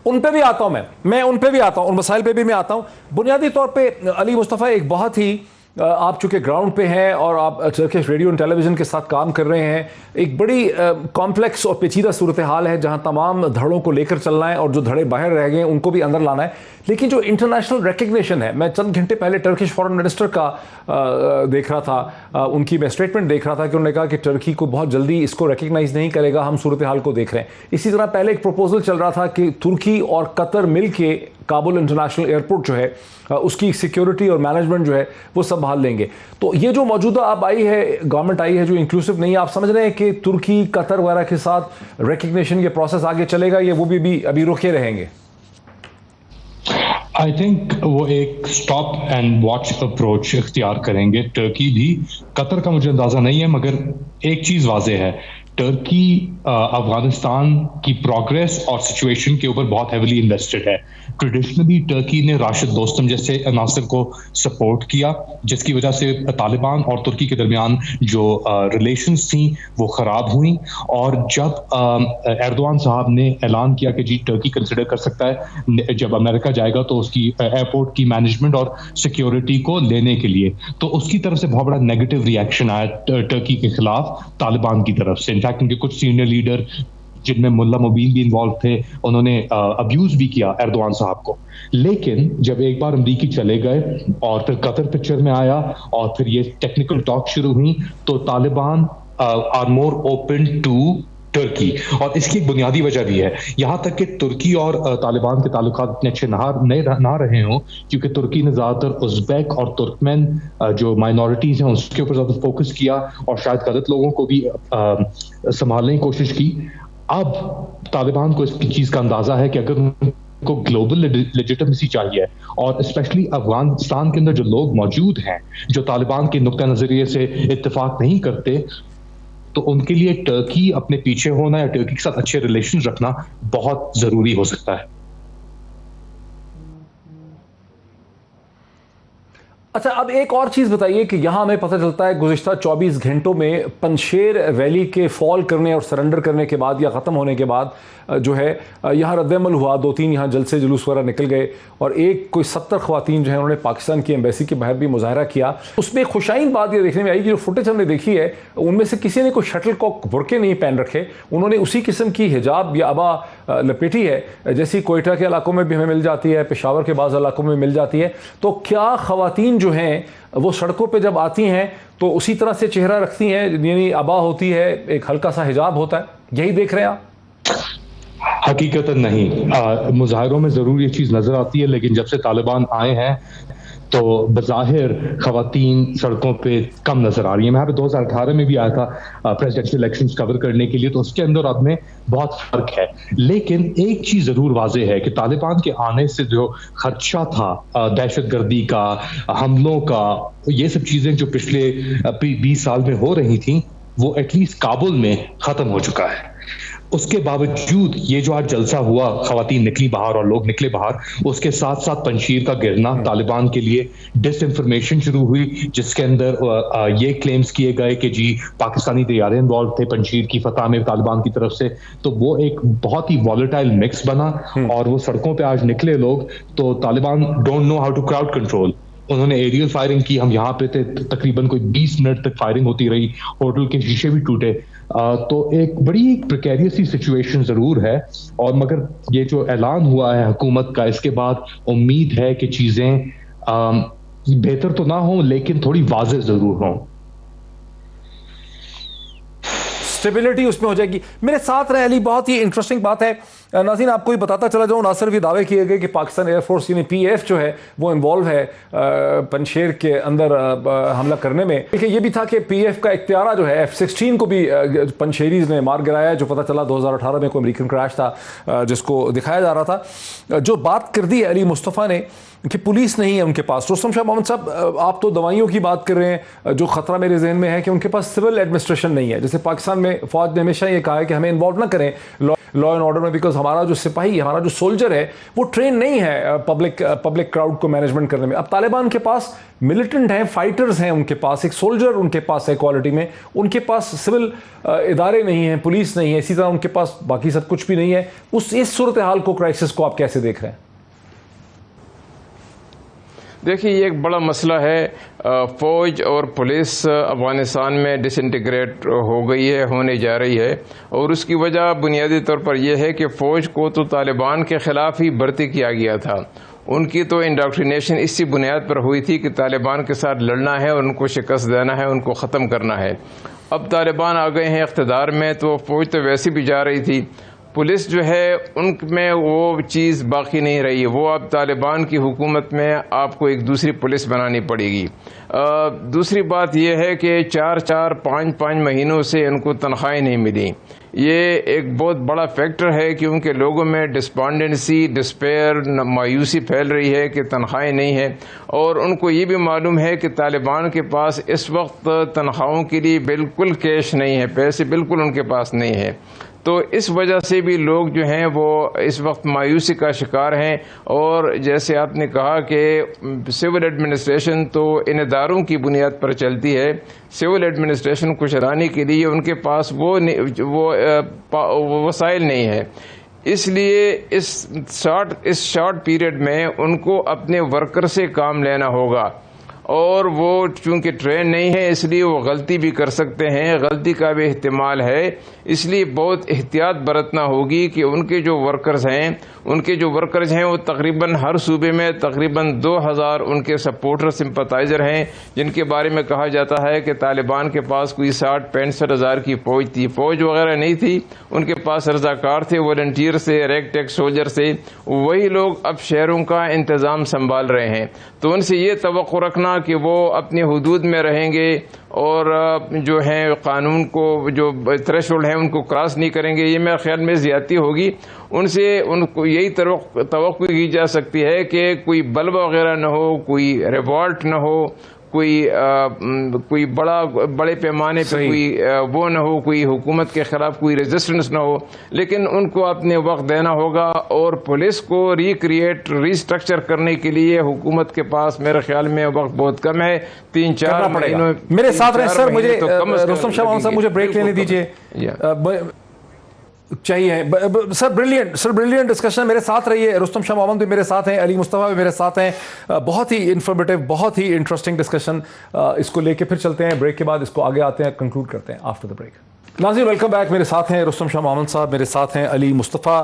ان پہ بھی آتا ہوں، میں ان پہ بھی آتا ہوں، ان مسائل پہ بھی میں آتا ہوں۔ بنیادی طور پہ علی مصطفیٰ ایک بہت ہی آپ چونکہ گراؤنڈ پہ ہیں اور آپ Turkish radio and television کے ساتھ کام کر رہے ہیں، ایک بڑی کمپلیکس اور پیچیدہ صورتحال ہے جہاں تمام دھڑوں کو لے کر چلنا ہے اور جو دھڑے باہر رہ گئے ہیں ان کو بھی اندر لانا ہے. لیکن جو انٹرنیشنل ریکگنیشن ہے، میں چند گھنٹے پہلے ٹرکش فارن منسٹر کا دیکھ رہا تھا، ان کی میں اسٹیٹمنٹ دیکھ رہا تھا کہ انہوں نے کہا کہ ترکی کو بہت جلدی اس کو ریکگنائز نہیں کرے گا، ہم صورتحال کو دیکھ رہے ہیں. اسی طرح پہلے ایک پروپوزل چل رہا تھا کہ ترکی اور قطر مل کے کابل انٹرنیشنل ایئرپورٹ جو ہے اس کی سیکیورٹی اور مینجمنٹ جو ہے وہ سنبھال لیں گے. تو یہ جو موجودہ اب آئی ہے گورنمنٹ آئی ہے جو انکلوسیو نہیں ہے، آپ سمجھ رہے ہیں کہ ترکی قطر وغیرہ کے ساتھ ریکگنیشن یہ پروسیس آگے چلے گا یا وہ بھی ابھی رکے رہیں گے؟ آئی تھنک وہ ایک اسٹاپ اینڈ واچ اپروچ اختیار کریں گے ترکی بھی. قطر کا مجھے اندازہ نہیں ہے، مگر ایک چیز واضح ہے، ترکی افغانستان کی پروگریس اور سچویشن کے اوپر بہت ہیویلی انویسٹڈ ہے. ٹریڈیشنلی ترکی نے راشد دوستم جیسے عناصر کو سپورٹ کیا، جس کی وجہ سے طالبان اور ترکی کے درمیان جو ریلیشنز تھیں وہ خراب ہوئیں. اور جب ایردوان صاحب نے اعلان کیا کہ جی ترکی کنسیڈر کر سکتا ہے جب امریکہ جائے گا تو اس کی ایئرپورٹ کی مینجمنٹ اور سیکیورٹی کو لینے کے لیے، تو اس کی طرف سے بہت بڑا نیگیٹو ریئیکشن آیا ترکی کے خلاف طالبان کی طرف سے. انفیکٹ ان کے کچھ سینئر لیڈر جن میں ملا مبین بھی انوالو تھے، انہوں نے ابیوز بھی کیا ایردوان صاحب کو. لیکن جب ایک بار امریکی چلے گئے اور پھر قطر پکچر میں آیا اور پھر یہ ٹیکنیکل ٹاک شروع ہوئی، تو Taliban are more open to Turkey. اور اس کی ایک بنیادی وجہ بھی ہے، یہاں تک کہ ترکی اور طالبان کے تعلقات اتنے اچھے نہ رہے ہوں کیونکہ ترکی نے زیادہ تر ازبیک اور ترکمین جو مائنورٹیز ہیں اس کے اوپر زیادہ فوکس کیا اور شاید غلط لوگوں کو بھی سنبھالنے کی کوشش کی. اب طالبان کو اس چیز کا اندازہ ہے کہ اگر ان کو گلوبل لیجیٹمیسی چاہیے اور اسپیشلی افغانستان کے اندر جو لوگ موجود ہیں جو طالبان کے نقطہ نظریے سے اتفاق نہیں کرتے، تو ان کے لیے ترکی اپنے پیچھے ہونا یا ترکی کے ساتھ اچھے ریلیشن رکھنا بہت ضروری ہو سکتا ہے. اچھا، اب ایک اور چیز بتائیے کہ یہاں ہمیں پتہ چلتا ہے گزشتہ 24 گھنٹوں میں پنشیر ویلی کے فال کرنے اور سرنڈر کرنے کے بعد یا ختم ہونے کے بعد جو ہے یہاں رد عمل ہوا، 2-3 یہاں جلسے جلوس وغیرہ نکل گئے اور کوئی 70 خواتین جو ہیں انہوں نے پاکستان کی ایمبیسی کے باہر بھی مظاہرہ کیا. اس میں خوشائن بات یہ دیکھنے میں آئی کہ جو فوٹیج ہم نے دیکھی ہے ان میں سے کسی نے کوئی شٹل کاک برقعے نہیں پہن رکھے، انہوں نے اسی قسم کی حجاب یا عبا لپیٹی ہے جیسی کوئٹہ کے علاقوں میں بھی ہمیں مل جاتی ہے، پشاور کے بعض علاقوں میں مل جاتی ہے. تو کیا خواتین جو ہیں وہ سڑکوں پہ جب آتی ہیں تو اسی طرح سے چہرہ رکھتی ہیں، یعنی عبا ہوتی ہے، ایک ہلکا سا حجاب ہوتا ہے، یہی دیکھ رہے ہیں آپ؟ حقیقتاً نہیں، مظاہروں میں ضرور یہ چیز نظر آتی ہے، لیکن جب سے طالبان آئے ہیں تو بظاہر خواتین سڑکوں پہ کم نظر آ رہی ہیں. میں یہاں پہ 2018 میں بھی آیا تھا پریزیڈنشل الیکشنز کور کرنے کے لیے، تو اس کے اندر اب میں بہت فرق ہے. لیکن ایک چیز ضرور واضح ہے کہ طالبان کے آنے سے جو خدشہ تھا دہشت گردی کا، حملوں کا، یہ سب چیزیں جو پچھلے 20 سال میں ہو رہی تھیں وہ ایٹ لیسٹ کابل میں ختم ہو چکا ہے. اس کے باوجود یہ جو آج جلسہ ہوا، خواتین نکلی باہر اور لوگ نکلے باہر، اس کے ساتھ ساتھ پنشیر کا گرنا، طالبان کے لیے ڈس انفارمیشن شروع ہوئی جس کے اندر یہ کلیمز کیے گئے کہ جی پاکستانی طیارے انوالو تھے پنشیر کی فتح میں طالبان کی طرف سے. تو وہ ایک بہت ہی والیٹائل مکس بنا اور وہ سڑکوں پہ آج نکلے لوگ. تو Taliban don't know how to crowd control. انہوں نے ایریل فائرنگ کی، ہم یہاں پہ تھے، تقریباً کوئی 20 منٹ تک فائرنگ ہوتی رہی، ہوٹل کے شیشے بھی ٹوٹے. تو ایک بڑی پریکیریس سی سچویشن ضرور ہے. اور مگر یہ جو اعلان ہوا ہے حکومت کا، اس کے بعد امید ہے کہ چیزیں بہتر تو نہ ہوں لیکن تھوڑی واضح ضرور ہوں. اسٹیبلٹی اس میں ہو جائے گی. میرے ساتھ رہے علی، بہت ہی انٹرسٹنگ بات ہے. ناظرین آپ کو بھی بتاتا چلا جاؤں، نہ صرف یہ دعوے کیے گئے کہ پاکستان ایئر فورس یعنی PAF جو ہے وہ انوالو ہے پنشیر کے اندر حملہ کرنے میں، لیکن یہ بھی تھا کہ PAF کا ایک طیارہ جو ہے F-16 کو بھی پنشیریز نے مار گرایا، جو پتہ چلا 2018 میں کوئی امریکن کریش تھا جس کو دکھایا جا رہا تھا. جو بات کر دی ہے علی مصطفیٰ نے کہ پولیس نہیں ہے ان کے پاس. رستم شاہ محمد صاحب، آپ تو دوائیوں کی بات کر رہے ہیں، جو خطرہ میرے ذہن میں ہے کہ ان کے پاس سول ایڈمنسٹریشن نہیں ہے. جیسے پاکستان میں فوج نے ہمیشہ یہ کہا ہے کہ ہمیں انوالو نہ کریں لا اینڈ آرڈر میں، بیکاز ہمارا جو سپاہی، ہمارا جو سولجر ہے وہ ٹرین نہیں ہے پبلک کراؤڈ کو مینجمنٹ کرنے میں. اب طالبان کے پاس ملیٹنٹ ہیں، فائٹرز ہیں، ان کے پاس ایک سولجر ان کے پاس ہے کوالٹی میں، ان کے پاس سول ادارے نہیں ہیں، پولیس نہیں ہے، اسی طرح ان کے پاس باقی سب کچھ بھی نہیں ہے. اس صورتحال کو، کرائسس کو آپ کیسے دیکھ رہے ہیں؟ دیکھیے یہ ایک بڑا مسئلہ ہے. فوج اور پولیس افغانستان میں ڈس انٹیگریٹ ہو گئی ہے، ہونے جا رہی ہے، اور اس کی وجہ بنیادی طور پر یہ ہے کہ فوج کو تو طالبان کے خلاف ہی بھرتی کیا گیا تھا. ان کی تو انڈاکٹرینیشن اسی بنیاد پر ہوئی تھی کہ طالبان کے ساتھ لڑنا ہے اور ان کو شکست دینا ہے، ان کو ختم کرنا ہے. اب طالبان آ گئے ہیں اقتدار میں تو فوج تو ویسی بھی جا رہی تھی. پولیس جو ہے ان میں وہ چیز باقی نہیں رہی. وہ اب طالبان کی حکومت میں آپ کو ایک دوسری پولیس بنانی پڑے گی. دوسری بات یہ ہے کہ 4-5 مہینوں سے ان کو تنخواہیں نہیں ملی. یہ ایک بہت بڑا فیکٹر ہے کیونکہ لوگوں میں ڈسپانڈنسی، ڈسپیئر، مایوسی پھیل رہی ہے کہ تنخواہیں نہیں ہیں، اور ان کو یہ بھی معلوم ہے کہ طالبان کے پاس اس وقت تنخواہوں کے لیے بالکل کیش نہیں ہے، پیسے بالکل ان کے پاس نہیں ہے. تو اس وجہ سے بھی لوگ جو ہیں وہ اس وقت مایوسی کا شکار ہیں. اور جیسے آپ نے کہا کہ سول ایڈمنسٹریشن تو ان اداروں کی بنیاد پر چلتی ہے. سول ایڈمنسٹریشن کو چلانے کے لیے ان کے پاس وہ وسائل نہیں ہے. اس لیے اس شارٹ پیریڈ میں ان کو اپنے ورکر سے کام لینا ہوگا، اور وہ چونکہ ٹرین نہیں ہے اس لیے وہ غلطی بھی کر سکتے ہیں، غلطی کا بھی احتمال ہے. اس لیے بہت احتیاط برتنا ہوگی کہ ان کے جو ورکرز ہیں وہ تقریباً ہر صوبے میں تقریباً 2000 ان کے سپورٹر سمپتائزر ہیں، جن کے بارے میں کہا جاتا ہے کہ طالبان کے پاس کوئی 60-65 ہزار کی فوج تھی. فوج وغیرہ نہیں تھی، ان کے پاس رضاکار تھے، والنٹیئر سے، ریگ ٹیک سولجر سے. وہی لوگ اب شہروں کا انتظام سنبھال رہے ہیں. تو ان سے یہ توقع رکھنا کہ وہ اپنی حدود میں رہیں گے اور جو ہیں قانون کو جو تھریش ہولڈ ہیں ان کو کراس نہیں کریں گے، یہ میرے خیال میں زیادتی ہوگی. ان کو یہی توقع کی جا سکتی ہے کہ کوئی بلب وغیرہ نہ ہو، کوئی ریوالٹ نہ ہو، کوئی بڑے پیمانے پہ کوئی وہ نہ ہو، کوئی حکومت کے خلاف کوئی ریزسٹنس نہ ہو. لیکن ان کو اپنے وقت دینا ہوگا، اور پولیس کو ریسٹرکچر کرنے کے لیے حکومت کے پاس میرے خیال میں وقت بہت کم ہے. 3-4 مہینوں میرے ساتھ رہیں سر. مجھے رستم شاہ محمد صاحب مجھے بریک لینے دیجیے چاہیے. سر بریلینٹ ڈسکشن. میرے ساتھ رہیے. رستم شاہ محمد بھی میرے ساتھ ہیں، علی مصطفیٰ بھی میرے ساتھ ہیں. بہت ہی انفارمیٹیو، بہت ہی انٹرسٹنگ ڈسکشن. اس کو لے کے پھر چلتے ہیں بریک کے بعد، اس کو آگے آتے ہیں، کنکلوڈ کرتے ہیں آفٹر دا بریک. ناظرین ویلکم بیک. میرے ساتھ ہیں رستم شاہ محمد صاحب، میرے ساتھ ہیں علی مصطفیٰ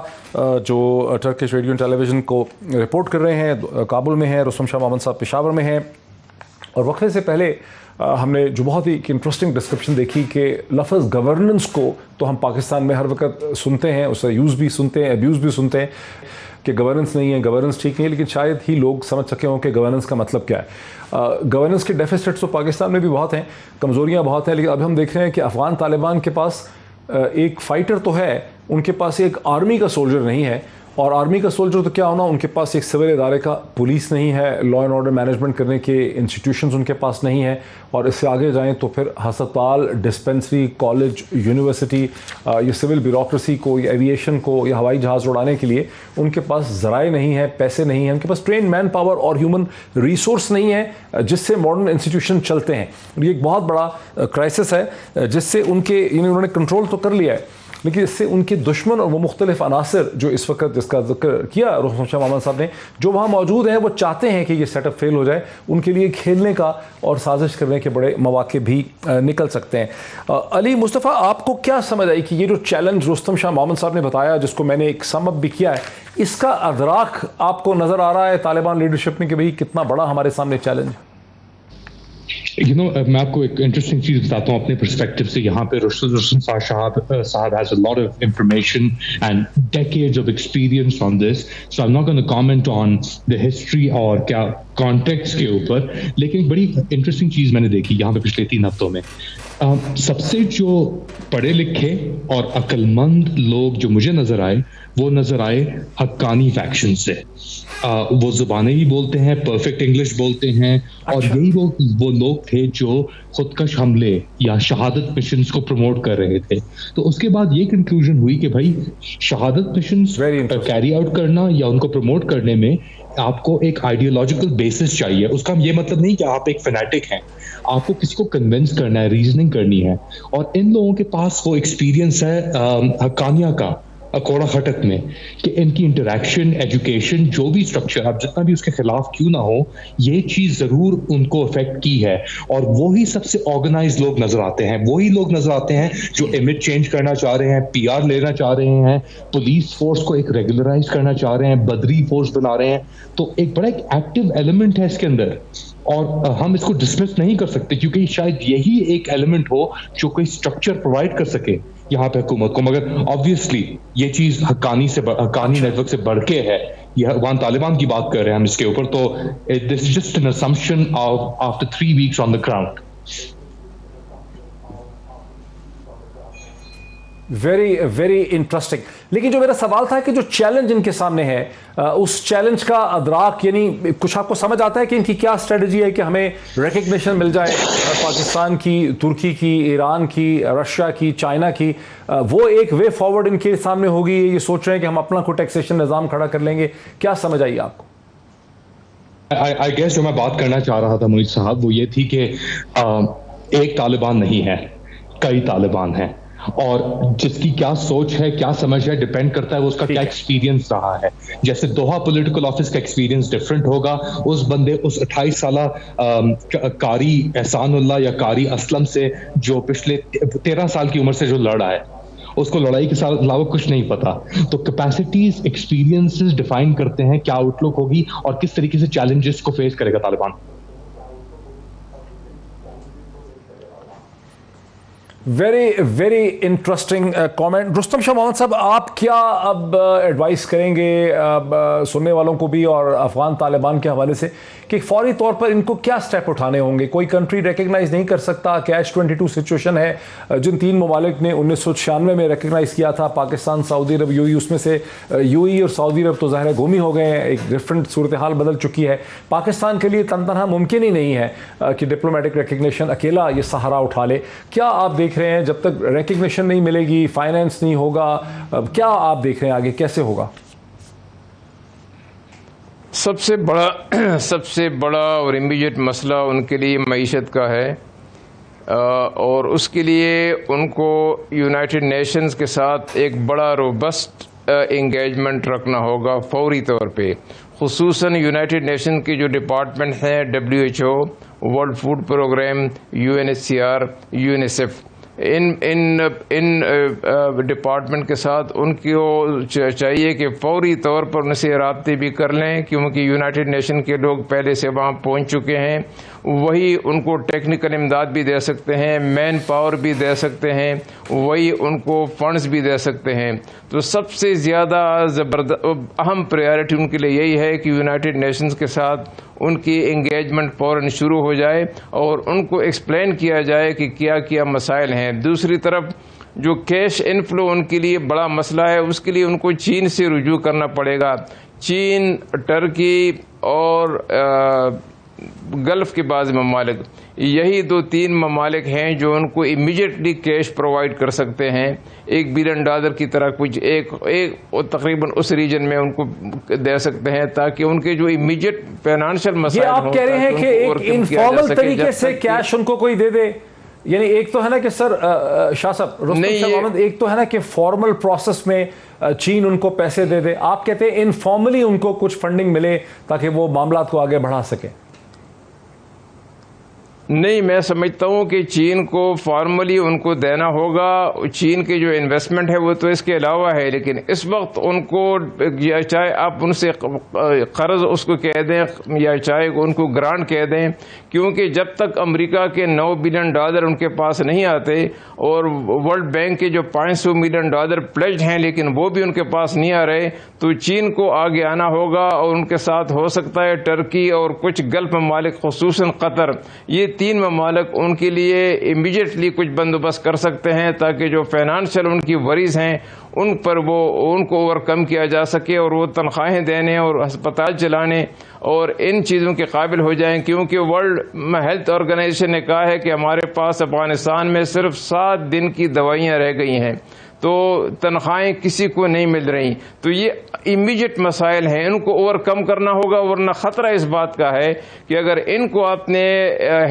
جو Turkish radio and television کو رپورٹ کر رہے ہیں، کابل میں ہیں. رستم شاہ محمد صاحب پشاور میں ہیں. اور وقفے سے پہلے ہم نے جو بہت ہی انٹرسٹنگ ڈسکرپشن دیکھی کہ لفظ گورننس کو تو ہم پاکستان میں ہر وقت سنتے ہیں، اسے یوز بھی سنتے ہیں، ابیوز بھی سنتے ہیں کہ گورننس نہیں ہے، گورننس ٹھیک نہیں ہے. لیکن شاید ہی لوگ سمجھ سکے ہوں کہ گورننس کا مطلب کیا ہے. گورننس کے ڈیفیسٹس تو پاکستان میں بھی بہت ہیں، کمزوریاں بہت ہیں. لیکن اب ہم دیکھ رہے ہیں کہ افغان طالبان کے پاس ایک فائٹر تو ہے، ان کے پاس ایک آرمی کا سولجر نہیں ہے. اور آرمی کا سولجر تو کیا ہونا، ان کے پاس ایک سول ادارے کا پولیس نہیں ہے، لا اینڈ آرڈر مینجمنٹ کرنے کے انسٹیٹیوشنز ان کے پاس نہیں ہیں. اور اس سے آگے جائیں تو پھر ہسپتال، ڈسپنسری، کالج، یونیورسٹی، یہ سول بیوروکریسی کو، یا ایویشن کو، یا ہوائی جہاز اڑانے کے لیے ان کے پاس ذرائع نہیں ہیں، پیسے نہیں ہیں، ان کے پاس ٹرین مین پاور اور ہیومن ریسورس نہیں ہے جس سے ماڈرن انسٹیٹیوشن چلتے ہیں. یہ ایک بہت بڑا کرائسس ہے جس سے انہوں نے کنٹرول تو کر لیا ہے، لیکن اس سے ان کے دشمن اور وہ مختلف عناصر جو اس وقت جس کا ذکر کیا رستم شاہ محمد صاحب نے، جو وہاں موجود ہیں، وہ چاہتے ہیں کہ یہ سیٹ اپ فیل ہو جائے. ان کے لیے کھیلنے کا اور سازش کرنے کے بڑے مواقع بھی نکل سکتے ہیں. علی مصطفیٰ، آپ کو کیا سمجھ آئی کہ یہ جو چیلنج رستم شاہ محمد صاحب نے بتایا، جس کو میں نے ایک سم اپ بھی کیا ہے، اس کا ادراک آپ کو نظر آ رہا ہے طالبان لیڈرشپ میں کہ بھئی کتنا بڑا ہمارے سامنے چیلنج ہے؟ میں آپ کو ایک انٹرسٹنگ چیز بتاتا ہوں اپنے پرسپیکٹو سے. یہاں پہ رستم صاحب has a lot of information and decades of experience on this, so I'm not going to comment on the history اور کیا کانٹیکسٹ کے اوپر. لیکن بڑی انٹرسٹنگ چیز میں نے دیکھی یہاں پہ پچھلے 3 ہفتوں میں. سب سے جو پڑھے لکھے اور عقل مند لوگ جو مجھے نظر آئے، وہ نظر آئے حقانی فیکشن سے. وہ زبانیں بھی بولتے ہیں، پرفیکٹ انگلش بولتے ہیں، اور یہی وہ لوگ تھے جو خودکش حملے یا شہادت مشنز کو پروموٹ کر رہے تھے. تو اس کے بعد یہ کنکلوژن ہوئی کہ بھائی شہادت مشنز کیری آؤٹ کرنا یا ان کو پروموٹ کرنے میں آپ کو ایک آئیڈیولوجیکل بیسس چاہیے. اس کا یہ مطلب نہیں کہ آپ ایک فینیٹک ہیں، آپ کو کسی کو کنونس کرنا ہے، ریزننگ کرنی ہے. اور ان لوگوں کے پاس وہ ایکسپیرینس ہے حقانیہ کا، کوڑا خٹک میں کہ ان کی انٹریکشن، ایجوکیشن، جو بھی اسٹرکچر، اب جتنا بھی اس کے خلاف کیوں نہ ہو، یہ چیز ضرور ان کو افیکٹ کی ہے. اور وہی سب سے آرگنائز لوگ نظر آتے ہیں، وہی لوگ نظر آتے ہیں جو امیج چینج کرنا چاہ رہے ہیں، پی آر لینا چاہ رہے ہیں، پولیس فورس کو ایک ریگولرائز کرنا چاہ رہے ہیں، بدری فورس بنا رہے ہیں. تو ایک بڑا ایک ایکٹیو ایلیمنٹ ہے اس کے اندر، اور ہم اس کو ڈسمس نہیں کر سکتے، کیونکہ شاید یہی ایک ایلیمنٹ ہو جو کوئی اسٹرکچر پرووائڈ کر سکے یہاں پہ حکومت کو. مگر آبویسلی یہ چیز حقانی نیٹ ورک سے بڑھ کے ہے. یہ افغان طالبان کی بات کر رہے ہیں ہم اس کے اوپر، تو this is just an assumption after 3 weeks on the ground. Very very interesting. لیکن جو میرا سوال تھا کہ جو چیلنج ان کے سامنے ہے، اس چیلنج کا ادراک، یعنی کچھ آپ کو سمجھ آتا ہے کہ ان کی کیا اسٹریٹجی ہے کہ ہمیں ریکگنیشن مل جائے پاکستان کی، ترکی کی، ایران کی، رشیا کی، چائنا کی؟ وہ ایک وے فارورڈ ان کے سامنے ہوگی؟ یہ سوچ رہے ہیں کہ ہم اپنا کوئی ٹیکسیشن نظام کھڑا کر لیں گے؟ کیا سمجھ آئی آپ کو؟ آئی گیس جو میں بات کرنا چاہ رہا تھا منیب صاحب وہ یہ تھی کہ ایک طالبان نہیں ہے، کئی طالبان ہیں، اور جس کی کیا سوچ ہے، کیا سمجھ ہے، ڈیپینڈ کرتا ہے وہ اس کا کیا ایکسپیرینس رہا ہے. جیسے دوحہ پولیٹیکل آفس کا ایکسپیرینس ڈفرینٹ ہوگا، اس بندے اس 28 سالہ قاری احسان اللہ یا قاری اسلم سے جو پچھلے 13 سال کی عمر سے جو لڑا ہے، اس کو لڑائی کے ساتھ علاوہ کچھ نہیں پتا. تو کیپیسٹیز، ایکسپیرینسز ڈیفائن کرتے ہیں کیا آؤٹ لک ہوگی اور کس طریقے سے چیلنجز کو فیس کرے گا Taliban. Very very interesting comment. Rustam Shah Mohammad صاحب، آپ کیا اب ایڈوائز کریں گے سننے والوں کو بھی اور افغان طالبان کے حوالے سے کہ فوری طور پر ان کو کیا سٹیپ اٹھانے ہوں گے؟ کوئی کنٹری ریکگنائز نہیں کر سکتا، کیچ 22 سچویشن ہے. جن 3 ممالک نے 1996 میں ریکگنائز کیا تھا، پاکستان، سعودی عرب، یو اے ای، اس میں سے یو اے ای اور سعودی عرب تو ظاہر ہے گم ہی ہو گئے ہیں، ایک ڈفرینٹ صورتحال بدل چکی ہے. پاکستان کے لیے تنہا ممکن ہی نہیں ہے کہ ڈپلومیٹک ریکگنیشن اکیلا یہ سہارا اٹھا لے. کیا آپ دیکھ رہے ہیں جب تک ریکگنیشن نہیں ملے گی، فائنینس نہیں ہوگا، کیا آپ دیکھ رہے ہیں آگے کیسے ہوگا؟ سب سے بڑا اور امیڈیٹ مسئلہ ان کے لیے معیشت کا ہے، اور اس کے لیے ان کو یونائٹڈ نیشنز کے ساتھ ایک بڑا روبسٹ انگیجمنٹ رکھنا ہوگا فوری طور پہ. خصوصاً یونائٹڈ نیشن کی جو ڈپارٹمنٹ ہیں، WHO، world food programme, UNHCR، UNICEF، ان ڈپارٹمنٹ کے ساتھ ان کو چاہیے کہ فوری طور پر ان سے رابطے بھی کر لیں، کیونکہ یونائٹڈ نیشن کے لوگ پہلے سے وہاں پہنچ چکے ہیں. وہی ان کو ٹیکنیکل امداد بھی دے سکتے ہیں، مین پاور بھی دے سکتے ہیں، وہی ان کو فنڈز بھی دے سکتے ہیں. تو سب سے زیادہ اہم پریارٹی ان کے لیے یہی ہے کہ یونائٹڈ نیشنز کے ساتھ ان کی انگیجمنٹ فوراً شروع ہو جائے اور ان کو ایکسپلین کیا جائے کہ کیا کیا مسائل ہیں. دوسری طرف جو کیش انفلو ان کے لیے بڑا مسئلہ ہے، اس کے لیے ان کو چین سے رجوع کرنا پڑے گا. چین، ٹرکی اور گلف کے بعض ممالک، یہی 2-3 ممالک ہیں جو ان کو امیڈیٹلی کیش پرووائڈ کر سکتے ہیں. $1 بلین کی طرح کچھ ایک تقریباً اس ریجن میں ان کو دے سکتے ہیں، تاکہ ان کے جو امیڈیٹ فائنانشیل مسائل یہ آپ کہہ رہے ہیں کہ ایک انفارمل طریقے سے کیش ان کو کوئی دے دے. یعنی ایک تو ہے نا کہ سر شاہ صاحب، رستم شاہ محمد، ایک تو ہے نا کہ فارمل پروسیس میں چین ان کو پیسے دے دے، آپ کہتے ہیں انفارملی ان کو کچھ فنڈنگ ملے تاکہ وہ معاملات کو آگے بڑھا سکیں. نہیں، میں سمجھتا ہوں کہ چین کو فارملی ان کو دینا ہوگا. چین کے جو انویسٹمنٹ ہے وہ تو اس کے علاوہ ہے، لیکن اس وقت ان کو چاہے آپ ان سے قرض اس کو کہہ دیں یا چاہے ان کو گرانٹ کہہ دیں، کیونکہ جب تک امریکہ کے $9 بلین ان کے پاس نہیں آتے اور ورلڈ بینک کے جو $500 ملین پلیجڈ ہیں لیکن وہ بھی ان کے پاس نہیں آ رہے، تو چین کو آگے آنا ہوگا. اور ان کے ساتھ ہو سکتا ہے ٹرکی اور کچھ گلف ممالک، خصوصاً قطر، یہ 3 ممالک ان کے لیے امیڈیٹلی کچھ بندوبست کر سکتے ہیں تاکہ جو فائنانشیل ان کی وریز ہیں ان پر ان کو اوور کم کیا جا سکے اور وہ تنخواہیں دینے اور ہسپتال چلانے اور ان چیزوں کے قابل ہو جائیں. کیونکہ ورلڈ ہیلتھ آرگنائزیشن نے کہا ہے کہ ہمارے پاس افغانستان میں صرف 7 دن کی دوائیاں رہ گئی ہیں. تو تنخواہیں کسی کو نہیں مل رہی. تو یہ امیجیٹ مسائل ہیں, ان کو اوور کم کرنا ہوگا, ورنہ خطرہ اس بات کا ہے کہ اگر ان کو آپ نے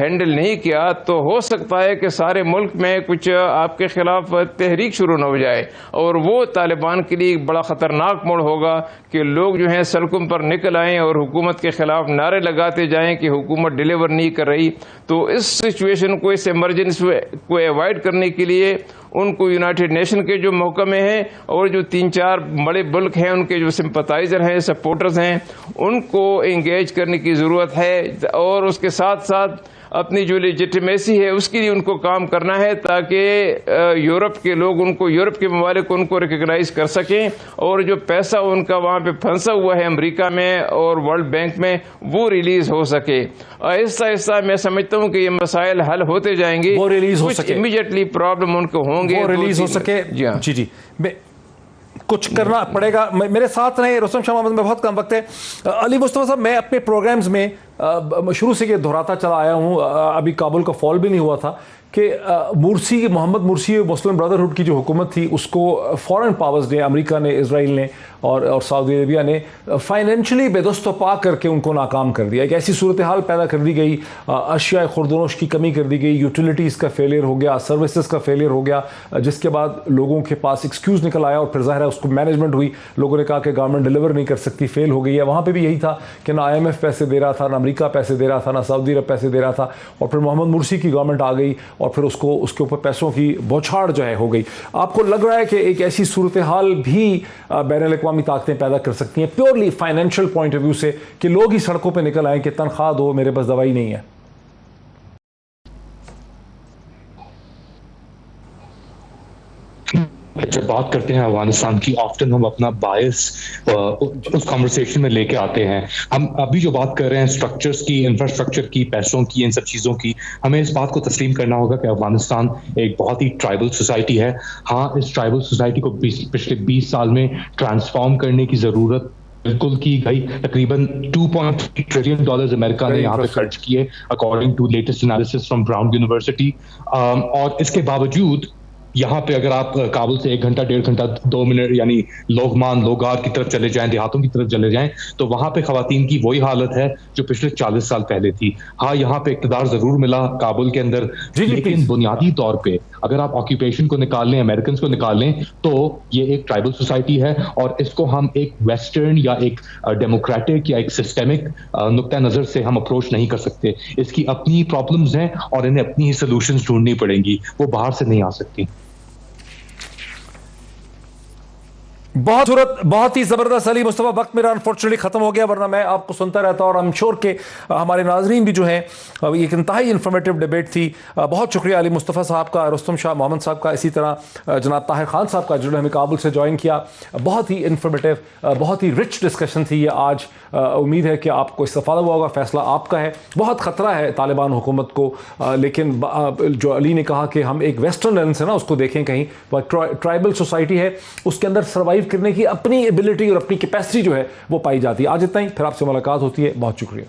ہینڈل نہیں کیا تو ہو سکتا ہے کہ سارے ملک میں کچھ آپ کے خلاف تحریک شروع نہ ہو جائے, اور وہ طالبان کے لیے ایک بڑا خطرناک موڑ ہوگا کہ لوگ جو ہیں سڑکوں پر نکل آئیں اور حکومت کے خلاف نعرے لگاتے جائیں کہ حکومت ڈیلیور نہیں کر رہی. تو اس سچویشن کو, اس ایمرجنسی کو ایوائڈ کرنے کے لیے ان کو یونائٹڈ نیشن کے جو محکمے ہیں اور جو 3-4 بڑے ملک ہیں ان کے جو سمپتائزر ہیں, سپورٹرز ہیں, ان کو انگیج کرنے کی ضرورت ہے, اور اس کے ساتھ ساتھ اپنی جو لیجٹمیسی ہے اس کے لیے ان کو کام کرنا ہے, تاکہ یورپ کے لوگ ان کو, یورپ کے ممالک ان کو ریکگنائز کر سکیں, اور جو پیسہ ان کا وہاں پہ پھنسا ہوا ہے امریکہ میں اور ورلڈ بینک میں وہ ریلیز ہو سکے. آہستہ آہستہ میں سمجھتا ہوں کہ یہ مسائل حل ہوتے جائیں گے, وہ ریلیز ہو سکے, امیڈیٹلی پرابلم ان کو ہوں گے, وہ ریلیز ہو سکے. جی کچھ کرنا پڑے گا. میرے ساتھ رہے رستم شاہ محمد, میں بہت کم وقت ہے. علی مصطفیٰ صاحب, میں اپنے پروگرامز میں شروع سے یہ دہراتا چلا آیا ہوں, ابھی کابل کا فال بھی نہیں ہوا تھا, کہ مرسی, محمد مرسی مسلم برادرہڈ کی جو حکومت تھی اس کو فارن پاورز نے, امریکہ نے, اسرائیل نے اور سعودی عربیہ نے فائنینشلی بے دست و پا کر کے ان کو ناکام کر دیا. ایک ایسی صورتحال پیدا کر دی گئی, اشیاء خوردونوش کی کمی کر دی گئی, یوٹیلیٹیز کا فیلئر ہو گیا, سروسز کا فیلئر ہو گیا, جس کے بعد لوگوں کے پاس ایکسکیوز نکل آیا, اور پھر ظاہر ہے اس کو مینجمنٹ ہوئی, لوگوں نے کہا کہ گورنمنٹ ڈیلیور نہیں کر سکتی, فیل ہو گئی ہے. وہاں پہ بھی یہی تھا کہ نہ IMF پیسے دے رہا تھا, نہ امریکہ پیسے دے رہا تھا, نہ سعودی عرب پیسے دے رہا تھا, اور پھر محمد مرسی کی گورنمنٹ آ گئی اور پھر اس کے اوپر پیسوں کی بوچھاڑ جو ہے ہو گئی. آپ کو لگ رہا ہے کہ ایک ایسی صورتحال بھی بین الاقوامی طاقتیں پیدا کر سکتی ہیں purely financial point of view سے, کہ لوگ ہی سڑکوں پہ نکل آئیں کہ تنخواہ دو, میرے پاس دوائی نہیں ہے؟ جب بات کرتے ہیں افغانستان کی, آفٹن ہم اپنا باعث اس کانورسیشن میں لے کے آتے ہیں. ہم ابھی جو بات کر رہے ہیں اسٹرکچرز کی, انفراسٹرکچر کی, پیسوں کی, ان سب چیزوں کی, ہمیں اس بات کو تسلیم کرنا ہوگا کہ افغانستان ایک بہت ہی ٹرائبل سوسائٹی ہے. ہاں, اس ٹرائبل سوسائٹی کو پچھلے 20 سال میں ٹرانسفارم کرنے کی ضرورت بالکل کی گئی. تقریباً $2.3 ٹریلین امریکہ نے یہاں پہ خرچ کیے, according to latest analysis from Brown University. اور اس کے باوجود یہاں پہ اگر آپ کابل سے 1 گھنٹہ 1.5 گھنٹہ 2 منٹ یعنی لوگار کی طرف چلے جائیں, دیہاتوں کی طرف چلے جائیں, تو وہاں پہ خواتین کی وہی حالت ہے جو پچھلے 40 سال پہلے تھی. ہاں, یہاں پہ اقتدار ضرور ملا کابل کے اندر, لیکن بنیادی طور پہ اگر آپ آکیوپیشن کو نکال لیں, امریکنز کو نکال لیں, تو یہ ایک ٹرائبل سوسائٹی ہے, اور اس کو ہم ایک ویسٹرن یا ایک ڈیموکریٹک یا ایک سسٹمک نقطہ نظر سے ہم اپروچ نہیں کر سکتے. اس کی اپنی پرابلمز ہیں اور انہیں اپنی ہی سولوشنز ڈھونڈنی پڑیں گی, وہ باہر سے نہیں آ سکتی. بہت ہی زبردست. علی مصطفیٰ, وقت میرا انفارچونیٹلی ختم ہو گیا, ورنہ میں آپ کو سنتا رہتا, اور I'm sure کہ ہمارے ناظرین بھی جو ہیں, ایک انتہائی انفارمیٹیو ڈیبیٹ تھی. بہت شکریہ علی مصطفیٰ صاحب کا, رستم شاہ محمد صاحب کا, اسی طرح جناب طاہر خان صاحب کا, جنہوں نے ہمیں کابل سے جوائن کیا. بہت ہی انفارمیٹیو, بہت ہی رچ ڈسکشن تھی یہ آج. امید ہے کہ آپ کو استفادہ ہوا ہوگا, فیصلہ آپ کا ہے. بہت خطرہ ہے طالبان حکومت کو, لیکن جو علی نے کہا کہ ہم ایک ویسٹرن لینس ہے نا اس کو دیکھیں, کہیں ٹرائبل سوسائٹی ہے, اس کے اندر سروائیو کرنے کی اپنی ایبلٹی اور اپنی کیپیسٹی جو ہے وہ پائی جاتی ہے. آج اتنا ہی, پھر آپ سے ملاقات ہوتی ہے. بہت شکریہ.